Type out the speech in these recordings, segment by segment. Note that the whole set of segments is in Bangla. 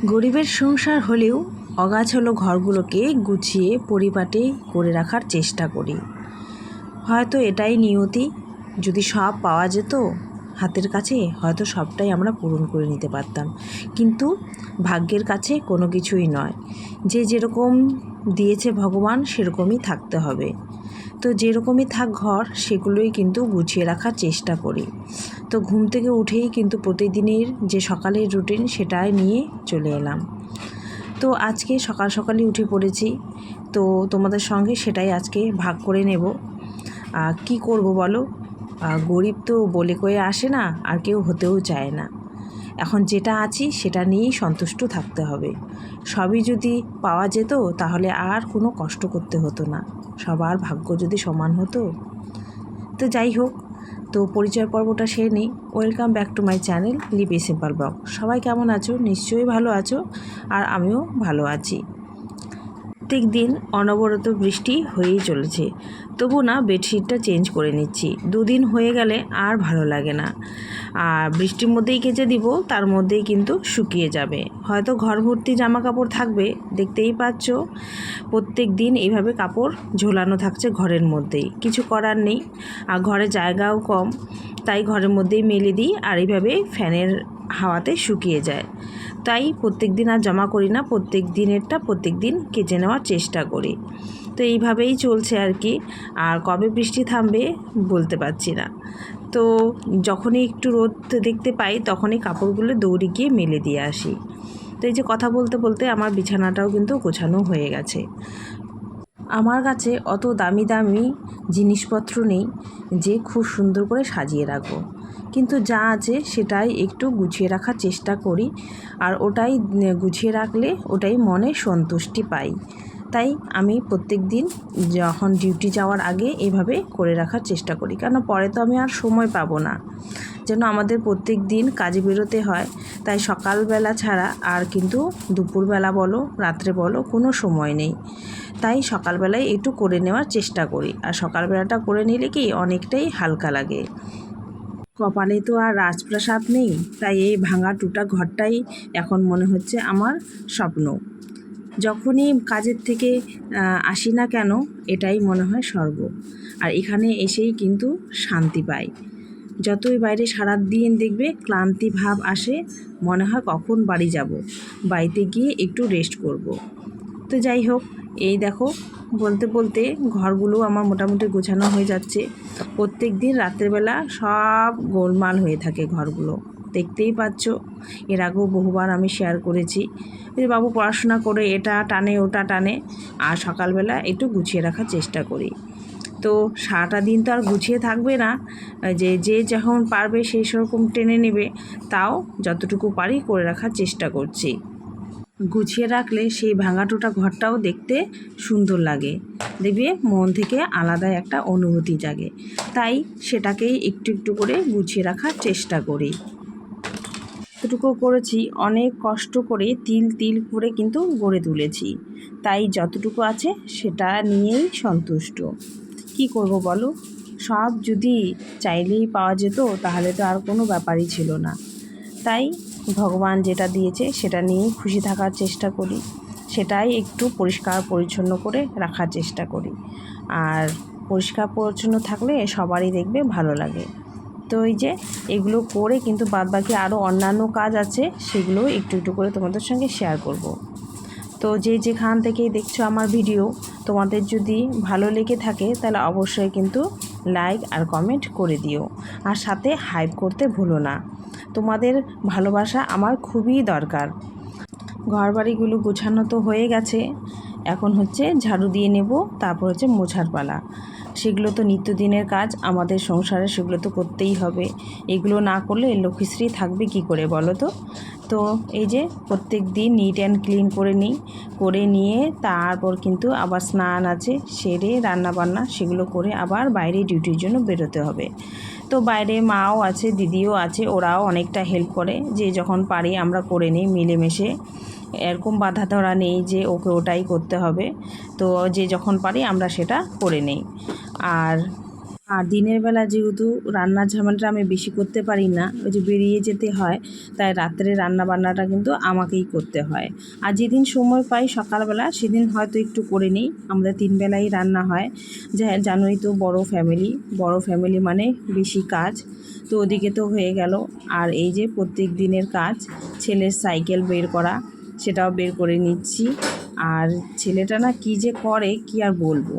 গরিবের সংসার হলেও অগাছালো ঘরগুলোকে গুছিয়ে পরিপাটি করে রাখার চেষ্টা করি। হয়তো এটাই নিয়তি। যদি সব পাওয়া যেত হাতের কাছে, হয়তো সবটাই আমরা পূরণ করে নিতে পারতাম। কিন্তু ভাগ্যের কাছে কোনো কিছুই নয়। যে যেরকম দিয়েছে ভগবান সেরকমই থাকতে হবে। তো যেরকমই থাক ঘর, সেগুলোই কিন্তু গুছিয়ে রাখার চেষ্টা করি। তো ঘুম থেকে উঠেই কিন্তু প্রতিদিনের যে সকালের রুটিন সেটাই নিয়ে চলে এলাম। তো আজকে সকাল সকালই উঠে পড়েছি। তো তোমাদের সঙ্গে সেটাই আজকে ভাগ করে নেব। কি করব বলো, গরিব তো বলে কয়ে আসে না, আর কেউ হতেও চায় না। এখন যেটা আছি সেটা নিয়েই সন্তুষ্ট থাকতে হবে। সবই যদি পাওয়া যেত তাহলে আর কোনো কষ্ট করতে হতো না। সবার ভাগ্য যদি সমান হতো। তো যাই হোক, তো পরিচয় পর্বটা সেরে নিই। Welcome back to my channel leave a simple blog. সবাই কেমন আছো? নিশ্চয়ই ভালো আছো, আর আমিও ভালো আছি। প্রত্যেক দিন অনবরত বৃষ্টি হয়েই চলেছে, তবু না বেডশিটটা চেঞ্জ করে নিচ্ছি। দুদিন হয়ে গেলে আর ভালো লাগে না। আর বৃষ্টির মধ্যেই কেচে দিব, তার মধ্যেই কিন্তু শুকিয়ে যাবে। হয়তো ঘর ভর্তি জামা কাপড় থাকবে, দেখতেই পাচ্ছ। প্রত্যেক দিন এইভাবে কাপড় ঝোলানো থাকছে ঘরের মধ্যেই, কিছু করার নেই। আর ঘরে জায়গাও কম, তাই ঘরের মধ্যেই মেলে দিই, আর এইভাবে ফ্যানের হাওয়াতে শুকিয়ে যায়। তাই প্রত্যেক দিন আর জমা করি না, প্রত্যেক দিনেরটা প্রত্যেক দিন কেচে নেওয়ার চেষ্টা করি। তো এইভাবেই চলছে আর কি। আর কবে বৃষ্টি থামবে বলতে পারছি না। তো যখনই একটু রোদ দেখতে পাই তখনই কাপড়গুলো দৌড়ে গিয়ে মেলে দিয়ে আসি। তো এই যে কথা বলতে বলতে আমার বিছানাটাও কিন্তু গোছানো হয়ে গেছে। আমার কাছে অত দামি দামি জিনিসপত্র নেই যে খুব সুন্দর করে সাজিয়ে রাখবো, কিন্তু যা আছে সেটাই একটু গুছিয়ে রাখার চেষ্টা করি। আর ওটাই গুছিয়ে রাখলে ওটাই মনে সন্তুষ্টি পাই। তাই আমি প্রত্যেক দিন যখন ডিউটি যাওয়ার আগে এভাবে করে রাখার চেষ্টা করি, কেন পরে তো আমি আর সময় পাবো না। যেন আমাদের প্রত্যেক দিন কাজে বেরোতে হয়, তাই সকালবেলা ছাড়া আর কিন্তু দুপুরবেলা বলো রাত্রে বলো কোনো সময় নেই। তাই সকালবেলায় একটু করে নেওয়ার চেষ্টা করি। আর সকালবেলাটা করে নিলে কি অনেকটাই হালকা লাগে। কপালে তো আর রাজপ্রাসাদ নেই, তাই এই ভাঙা টুটা ঘরটাই এখন মনে হচ্ছে আমার স্বপ্ন। যখনই কাজের থেকে আসি না কেন, এটাই মনে হয় স্বর্গ। আর এখানে এসেই কিন্তু শান্তি পাই। যতই বাইরে সারাদিন দেখবে ক্লান্তি ভাব আসে, মনে হয় কখন বাড়ি যাব, বাড়িতে গিয়ে একটু রেস্ট করব। তো যাই হোক, এই দেখো বলতে বলতে ঘরগুলো আমার মোটামুটি গোছানো হয়ে যাচ্ছে। প্রত্যেক দিন রাত্রেবেলা সব গোলমাল হয়ে থাকে ঘরগুলো, দেখতেই পাচ্ছ। এর আগেও বহুবার আমি শেয়ার করেছি যে বাবু পড়াশোনা করে এটা টানে ওটা টানে, আর সকালবেলা একটু গুছিয়ে রাখার চেষ্টা করি। তো সারাটা দিন তো আর গুছিয়ে থাকবে না, যে যে যখন পারবে সেই সেরকম টেনে নেবে। তাও যতটুকু পারি করে রাখার চেষ্টা করছি। গুছিয়ে রাখলে সেই ভাঙাটুটা ঘরটাও দেখতে সুন্দর লাগে, দেখবে মন থেকে আলাদা একটা অনুভূতি জাগে। তাই সেটাকেই একটু একটু করে গুছিয়ে রাখার চেষ্টা করি। যতটুকু করেছি অনেক কষ্ট করে তিল তিল করে কিন্তু গড়ে তুলেছি, তাই যতটুকু আছে সেটা নিয়েই সন্তুষ্ট। কি করব বলো, সব যদি চাইলেই পাওয়া যেত তাহলে তো আর কোনো ব্যাপারই ছিল না। তাই ভগবান যেটা দিয়েছে সেটা নিয়েই খুশি থাকার চেষ্টা করি, সেটাই একটু পরিষ্কার পরিচ্ছন্ন করে রাখার চেষ্টা করি। আর পরিষ্কার পরিচ্ছন্ন থাকলে সবারই দেখবে ভালো লাগে। তো এই যে এগুলো করে কিন্তু বাদবাকি আরও অন্যান্য কাজ আছে, সেগুলো একটু একটু করে তোমাদের সঙ্গে শেয়ার করব। তো যে যেখান থেকেই দেখছো আমার ভিডিও, তোমাদের যদি ভালো লেগে থাকে তাহলে অবশ্যই কিন্তু লাইক আর কমেন্ট করে দিও, আর সাথে হাইপ করতে ভুলো না। তোমাদের ভালোবাসা আমার খুবই দরকার। ঘরবাড়িগুলো গোছানো তো হয়ে গেছে, এখন হচ্ছে ঝাড়ু দিয়ে নেব, তারপর হচ্ছে মোছার পালা। সেগুলো তো নিত্যদিনের কাজ আমাদের সংসারে, সেগুলো তো করতেই হবে। এগুলো না করলে লক্ষ্মীশ্রী থাকবে কি করে বলো তো। তো এই যে প্রত্যেক দিন নিট অ্যান্ড ক্লিন করে নিই, করে নিয়ে তারপর কিন্তু আবার স্নান আছে, সেরে রান্নাবান্না সেগুলো করে আবার বাইরে ডিউটির জন্য বেরোতে হবে। তো বাইরে মাও আছে, দিদিও আছে, ওরাও অনেকটা হেল্প করে, যে যখন পারি আমরা করে নিই মিলেমিশে। এরকম বাধা ধরা নেই যে ওকে ওটাই করতে হবে। তো যে যখন পারি আমরা সেটা করে নিই। আর আর দিনের বেলা যেহেতু রান্নার ঝামেলাটা আমি বেশি করতে পারি না, ওই যে বেরিয়ে যেতে হয়, তাই রাত্রে রান্না বান্নাটা কিন্তু আমাকেই করতে হয়। আর যেদিন সময় পাই সকালবেলা সেদিন হয়তো একটু করে নিই। আমাদের 3 বেলাই রান্না হয়, জানোই তো, বড় ফ্যামিলি মানে বেশি কাজ। তো ওদিকে তো হয়ে গেল। আর এই যে প্রত্যেক দিনের কাজ, ছেলের সাইকেল বের করা, সেটাও বের করে নিচ্ছি। আর ছেলেটা না কী যে করে কি আর বলবো,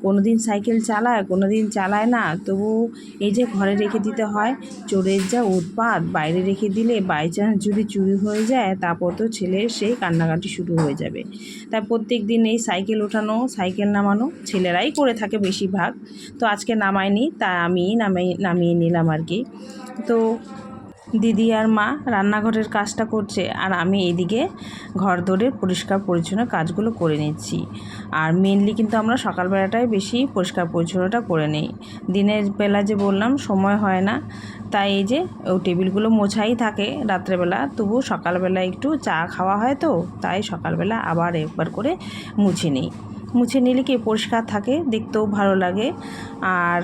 কোনো দিন সাইকেল চালায়, কোনো দিন চালায় না, তবু এই যে ঘরে রেখে দিতে হয়। চোরের যা উৎপাত, বাইরে রেখে দিলে বাই চান্স যদি চুরি হয়ে যায়, তারপর তো ছেলের সেই কান্নাকাটি শুরু হয়ে যাবে। তাই প্রত্যেক দিন এই সাইকেল ওঠানো, সাইকেল নামানো ছেলেরাই করে থাকে বেশিরভাগ। তো আজকে নামায়নি, তাই আমিই নামিয়ে নিলাম আর কি। তো দিদি আর মা রান্নাঘরের কাজটা করছে, আর আমি এদিকে ঘর দোরের পরিষ্কার পরিচ্ছন্ন কাজগুলো করে নিচ্ছি। আর মেনলি কিন্তু আমরা সকালবেলাটাই বেশি পরিষ্কার পরিচ্ছন্নটা করে নিই। দিনের বেলা যে বললাম সময় হয় না, তাই এই যে ও টেবিলগুলো মোছাই থাকে রাত্রেবেলা, তবু সকালবেলা একটু চা খাওয়া হয়, তো তাই সকালবেলা আবার একবার করে মুছে নিই। মুছে নিলে কি পরিষ্কার থাকে, দেখতেও ভালো লাগে। আর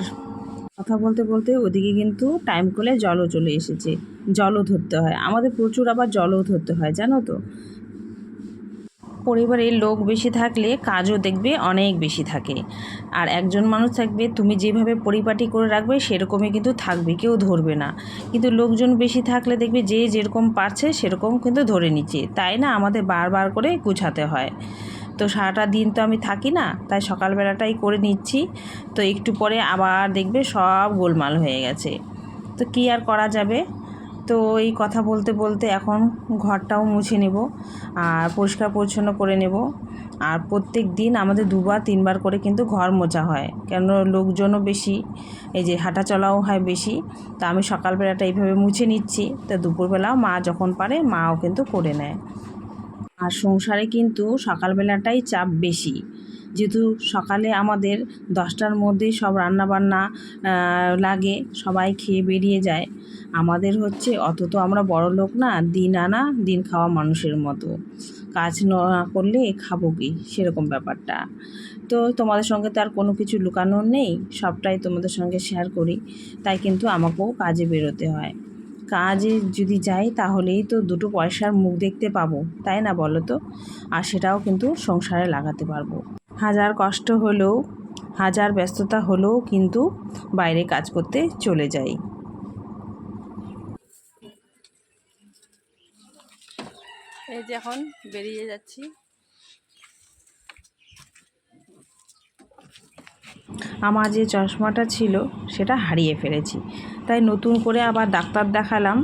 কথা বলতে বলতে ওদিকে কিন্তু টাইম কলে জলও চলে এসেছে। জলও ধরতে হয় আমাদের, প্রচুর আবার জলও ধরতে হয়, জানো তো। পরিবারের লোক বেশি থাকলে কাজও দেখবে অনেক বেশি থাকে। আর একজন মানুষ থাকবে, তুমি যেভাবে পরিপাটি করে রাখবে সেরকমই কিন্তু থাকবে, কেউ ধরবে না। কিন্তু লোকজন বেশি থাকলে দেখবে যে যেরকম পারছে সেরকম কিন্তু ধরে নিচ্ছে, তাই না আমাদের বারবার করে গুছাতে হয়। তো সারাটা দিন তো আমি থাকি না, তাই সকালবেলাটাই করে নিচ্ছি। তো একটু পরে আবার দেখবে সব গোলমাল হয়ে গেছে। তো কী আর করা যাবে। তো এই কথা বলতে বলতে এখন ঘরটাও মুছে নেব আর পরিষ্কার পরিচ্ছন্ন করে নেব। আর প্রত্যেক দিন আমাদের 2-3 বার করে কিন্তু ঘর মোছা হয়, কেন লোকজনও বেশি, এই যে হাঁটা চলাও হয় বেশি। তা আমি সকালবেলাটা এইভাবে মুছে নিচ্ছি, তো দুপুরবেলাও মা যখন পারে মাও কিন্তু করে নেয়। আর সংসারে কিন্তু সকালবেলাটাই চাপ বেশি, যেহেতু সকালে আমাদের 10টার মধ্যেই সব রান্নাবান্না লাগে, সবাই খেয়ে বেরিয়ে যায়। আমাদের হচ্ছে অত তো আমরা বড় লোক না, দিন আনা দিন খাওয়া মানুষের মতো, কাজ না করলে খাবো কি, সেরকম ব্যাপারটা। তো তোমাদের সঙ্গে তো আর কোনো কিছু লুকানোর নেই, সবটাই তোমাদের সঙ্গে শেয়ার করি। তাই কিন্তু আমাকেও কাজে বেরোতে হয়। কাজে যদি যাই তাহলেই তো দুটো পয়সার মুখ দেখতে পাবো, তাই না বলো তো। আর সেটাও কিন্তু সংসারে লাগাতে পারবো। হাজার কষ্ট হলেও, হাজার ব্যস্ততা হলেও কিন্তু বাইরে কাজ করতে চলে যাই। এই যে এখন বেরিয়ে যাচ্ছি। আমার যে চশমাটা ছিল সেটা হারিয়ে ফেলেছি, তাই নতুন করে আবার ডাক্তার দেখালাম।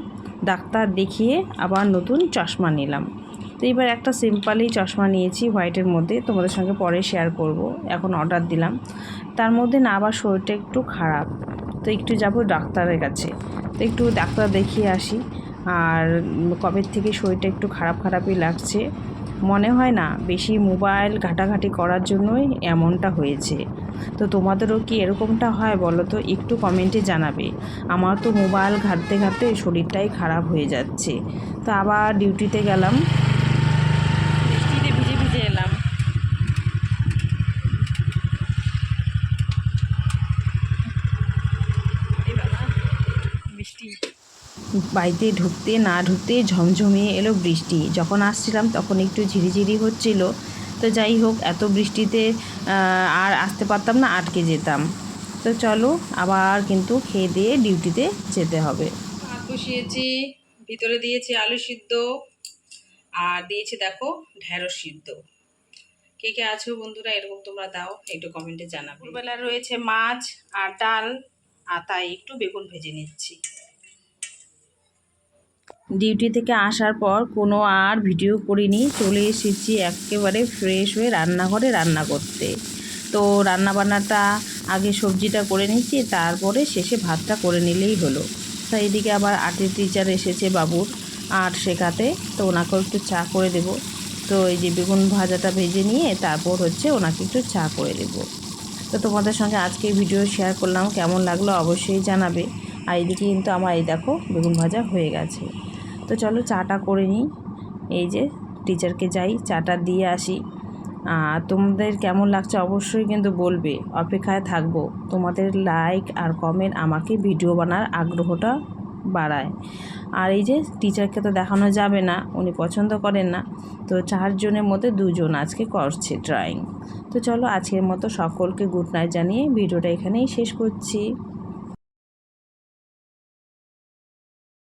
ডাক্তার দেখিয়ে আবার নতুন চশমা নিলাম। তো এবার একটা সিম্পলই চশমা নিয়েছি হোয়াইটের মধ্যে, তোমাদের সঙ্গে পরে শেয়ার করব। এখন অর্ডার দিলাম, তার মধ্যে না আবার শরীরটা একটু খারাপ, তো একটু যাব ডাক্তারের কাছে। তো একটু ডাক্তার দেখিয়ে আসি। আর কবে থেকে শরীরটা একটু খারাপই লাগছে। মনে হয় না বেশি মোবাইল ঘাটাঘাটি করার জন্যই এমনটা হয়েছে। তো তোমাদেরও কি এরকমটা হয় বলো তো, একটু কমেন্টে জানাবে। আমার তো মোবাইল ঘাঁটতে ঘাঁটতে শরীরটাই খারাপ হয়ে যাচ্ছে। তো আবার ডিউটিতে গেলাম, বৃষ্টিতে ভিজে ভিজে এলাম। বৃষ্টি বাড়িতে ঢুকতে না ঢুকতে ঝমঝমিয়ে এলো বৃষ্টি। যখন আসছিলাম তখন একটু ঝিরিঝিরি হচ্ছিল। তো যাই হোক, এত বৃষ্টিতে আর আসতে পারতাম না, আটকে যেতাম। তো চলো আবার কিন্তু খেয়ে দিয়ে ডিউটিতে যেতে হবে। ভাত বসিয়েছি, ভিতরে দিয়েছি আলু সিদ্ধ, আর দিয়েছি দেখো ঢেঁড়স সিদ্ধ। কে কে আছো বন্ধুরা এরকম তোমরা দাও, একটু কমেন্টে জানাবে। দুপুরবেলা রয়েছে মাছ আর ডাল, আর তাই একটু বেগুন ভেজে নিচ্ছি। ডিউটি থেকে আসার পর কোনো আর ভিডিও করিনি, চলে এসেছি একেবারে ফ্রেশ হয়ে রান্নাঘরে রান্না করতে। তো রান্নাবান্নাটা আগে সবজিটা করে নিচ্ছি, তারপরে শেষে ভাতটা করে নিলেই হলো। তো এইদিকে আবার আর্টের টিচার এসেছে বাবুর আর্ট শেখাতে, তো ওনাকেও একটু চা করে দেব। তো এই যে বেগুন ভাজাটা ভেজে নিয়ে তারপর হচ্ছে ওনাকে একটু চা করে দেব। তো তোমাদের সঙ্গে আজকে ভিডিও শেয়ার করলাম, কেমন লাগলো অবশ্যই জানাবে। আর এদিকে কিন্তু আমার এই দেখো বেগুন ভাজা হয়ে গেছে। তো চলো চাটা করে নিই। এই যে টিচারকে যাই চাটা দিয়ে আসি। তোমাদের কেমন লাগছে অবশ্যই কিন্তু বলবে, অপেক্ষায় থাকবো। তোমাদের লাইক আর কমেন্ট আমাকে ভিডিও বানার আগ্রহটা বাড়ায়। আর এই যে টিচারকে তো দেখানো যাবে না, উনি পছন্দ করেন না, তো 4 জনের মধ্যে 2 জন আজকে করছে ড্রয়িং। তো চলো আজকের মতো সকলকে গুড নাইট জানিয়ে ভিডিওটা এখানেই শেষ করছি।